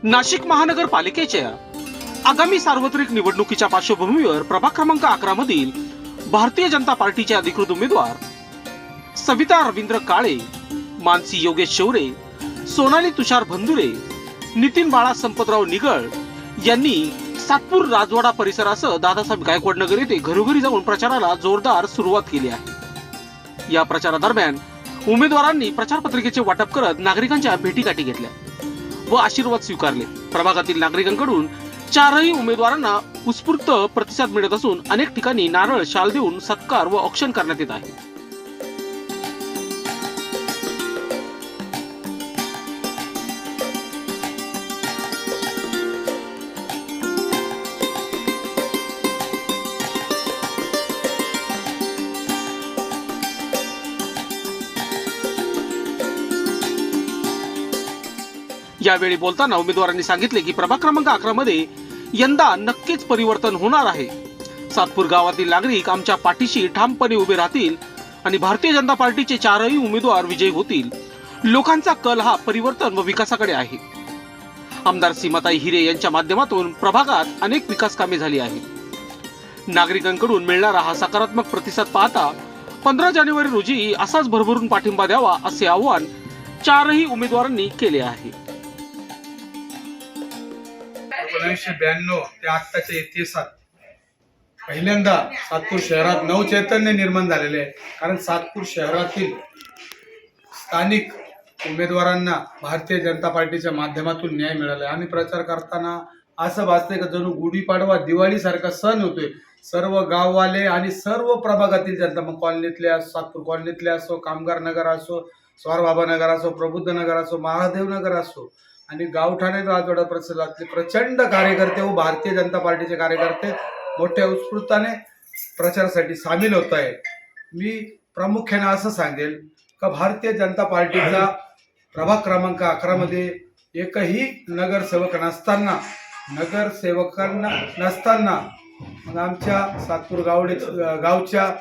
नाशिक महानगरपालिकेच्या आगामी सार्वत्रिक निवडणुकीच्या पार्श्वभूमीवर प्रभाग क्रमांक 11 मधील भारतीय जनता पार्टीचे अधिकृत उमेदवार सविता रवींद्र काळे, मानसी योगेश शौरे, सोनाली तुषार भंदुरे, नितीन बाळा संपतराव निगळ यांनी सातपूर राजवाडा परिसरासह दादासाहेब गायकवाड नगर येथे घरोघरी जाऊन प्रचाराला जोरदार सुरुवात केली आहे। या प्रचारादरम्यान उमेदवारांनी प्रचार पत्रिकेचे वाटप करत नागरिकांच्या भेटीगाठी घेतल्या व आशीर्वाद स्वीकारले। प्रभागातील नागरिकांकडून चारही उमेदवारांना उत्स्फूर्त प्रतिसाद मिळत असून अनेक ठिकाणी नारळ, शाल देऊन सत्कार व औक्षण करण्यात येत आहे। यावेळी बोलताना उमेदवारांनी सांगितले की प्रभाग क्रमांक 11 मध्ये यंदा नक्कीच परिवर्तन होणार आहे। सातपूर गावातील नागरिक आमच्या पाठीशी ठामपणे उभे राहतील आणि भारतीय जनता पार्टीचे चारही उमेदवार विजयी होतील। लोकांचा कल हा परिवर्तन व विकासाकडे आहे। आमदार सीमाताई हिरे यांच्या माध्यमातून प्रभागात अनेक विकास कामे झाली आहेत। नागरिकांकडून मिळणारा हा सकारात्मक प्रतिसाद पाहता 15 जानेवारी रोजी असाच भरभरून पाठिंबा द्यावा असे आवाहन चारही उमेदवारांनी केले आहे। 1992 ते आत्ताच्या इतिहासात पहिल्यांदा सातपूर शहरात नवचैतन्य निर्माण झालेले आहे। कारण सातपूर शहरातील स्थानिक उमेदवारांना भारतीय जनता पार्टीच्या माध्यमातून न्याय मिळाला। आम्ही प्रचार करताना असं भासतंय की जणू गुढीपाडवा दिवाळी सारखा सण होतोय। सर्व गाववाले आणि सर्व प्रभागातील जनता, मग कॉलनीतले असो, सातपूर कॉलनीतले असो, कामगार नगर असो, स्वारबाबा नगर असो, प्रबुद्ध नगर असो, महादेव नगर असो आणि गावठाणे राजवाडा परिसरातले प्रचंड कार्यकर्ते व भारतीय जनता पार्टीचे कार्यकर्ते मोठ्या उत्स्फूर्ताने प्रचारासाठी सामील होत आहे। मी प्रामुख्याने असं सांगेल का भारतीय जनता पार्टीचा प्रभाग क्रमांक 11 मध्ये एकही नगरसेवक नसताना मग आमच्या सातपूर गावच्या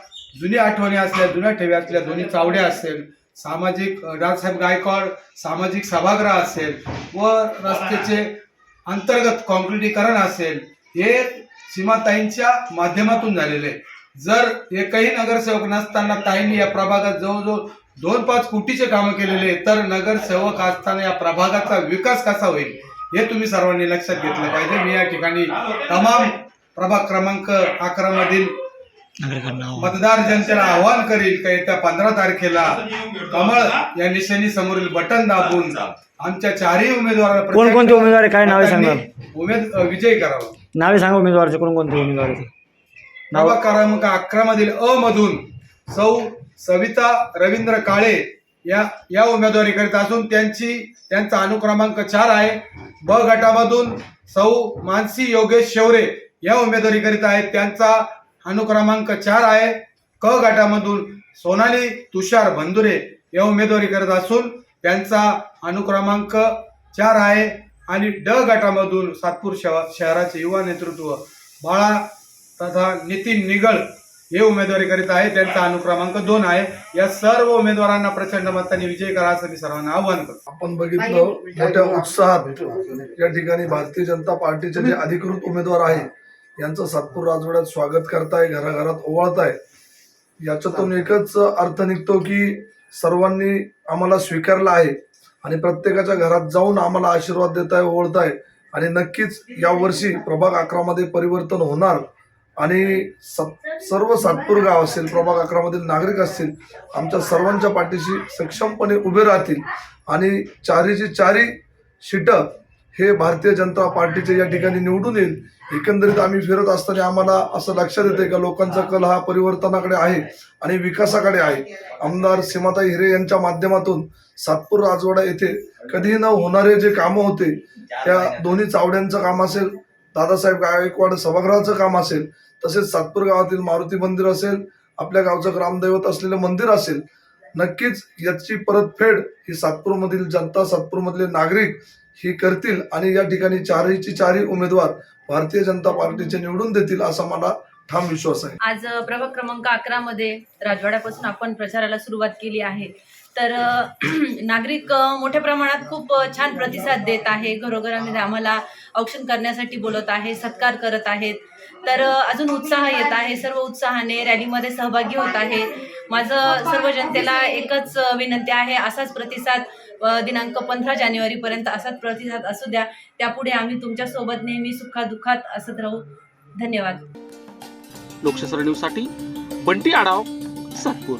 जुन्या आठवणी असल्या, जुन्या ठेवी असल्या, दोन्ही चावड्या असेल, सामाजिक दादासाहेब गायकवाड सामाजिक सभागृह असेल व रस्त्याचे अंतर्गत कॉन्क्रिटीकरण असेल, हे सीमाताईंच्या माध्यमातून झालेले। जर एकही नगरसेवक नसताना ताईंनी या प्रभागात जवळजवळ 2-5 कोटीचे कामं केलेले, तर नगरसेवक असताना या प्रभागाचा विकास कसा होईल हे तुम्ही सर्वांनी लक्षात घेतलं पाहिजे। मी या ठिकाणी तमाम प्रभाग क्रमांक 11 मधील मतदार जनतेला आवाहन करील की येत्या 15 तारखेला कमळ या निशाणी समोरील बटन दाबून आमच्या चारही उमेदवारांना कोणकोणते उमेदवार काय नावे सांगणार विजयी करावा। नावे सांगा उमेदवाराचे, कोणकोणते उमेदवार आहेत? प्रभाग क्रमांक 11 मधील अ मधून सौ सविता रवींद्र काळे या उमेदवारी करीत असून त्यांचा अनुक्रमांक 4 आहे। ब गटामधून सौ मानसी योगेश शौरे या उमेदवारी करीत आहेत, त्यांचा अनुक्रमांक 4 आहे। क गटामधून सोनाली तुषार भंदुरे या उमेदवारी करत असून त्यांचा अनुक्रमांक 4 आहे। आणि ड गटामधून सातपूर शहराचे युवा नेतृत्व बाळा तथा नितीन निगळ हे उमेदवारी करीत आहे, त्यांचा अनुक्रमांक 2 आहे। या सर्व उमेदवारांना प्रचंड मतांनी विजय करा असं मी सर्वांना आवाहन करतो। आपण बघितलं मोठ्या उत्साहात या ठिकाणी भारतीय जनता पार्टीचे जे अधिकृत उमेदवार आहे यांचं सातपूर राजवाड्यात स्वागत करताय, घराघरात ओवाळताय। याच्यातून एकच अर्थ निघतो की सर्वांनी आम्हाला स्वीकारलं आहे आणि प्रत्येकाच्या घरात जाऊन आम्हाला आशीर्वाद देताय, ओवाळताय। आणि नक्कीच यावर्षी प्रभाग 11 मध्ये परिवर्तन होणार आणि सर्व सातपूर गाव असेल, प्रभाग 11 मधील नागरिक असतील, आमच्या सर्वांच्या पाठीशी सक्षमपणे उभे राहतील आणि चारी सीट हे भारतीय जनता पार्टीचे या ठिकाणी निवडून येईल। एकंदरीत आम्ही फिरत असताना आम्हाला असं लक्षात येते का लोकांचा कल हा परिवर्तनाकडे आहे आणि विकासाकडे आहे। आमदार सीमाताई हिरे यांच्या माध्यमातून सातपूर राजवाडा येथे कधी न होणारे जे कामं होते, त्या दोन्ही चावड्यांचं काम असेल, दादासाहेब गायकवाड सभागृहाचं काम असेल, तसेच सातपूर गावातील मारुती मंदिर असेल, आपल्या गावचं ग्रामदैवत असलेलं मंदिर असेल, नक्कीच याची परतफेड ही सातपूरमधील जनता, सातपूरमधले नागरिक ही करतील आणि या ठिकाणी चारही उमेदवार भारतीय जनता पार्टीचे निवडून देतील असा मला ठाम विश्वास आहे। आज प्रभाग क्रमांक 11 मध्ये राजवाड्यापासून आपण प्रचाराला सुरुवात केली आहे। तर नागरिक मोठ्या प्रमाणात खूप छान प्रतिसाद देत आहे. घरोघरामध्ये आम्हाला औक्षण करण्यासाठी बोलत आहे, सत्कार करत आहेत. तर अजून उत्साह येत आहे. सर्व उत्साहाने रॅलीमध्ये सहभागी होत आहे. माझं सर्व जनतेला एकच विनंती आहे, असाच प्रतिसाद दिनांक 15 जानेवारीपर्यंत असाच प्रतिसाद असू द्या. त्यापुढे आम्ही तुमच्या सोबत नेहमी सुखादुःखात असत राहू. धन्यवाद. लोकशास्त्र न्यूजसाठी बंटी आढाव, सातपूर.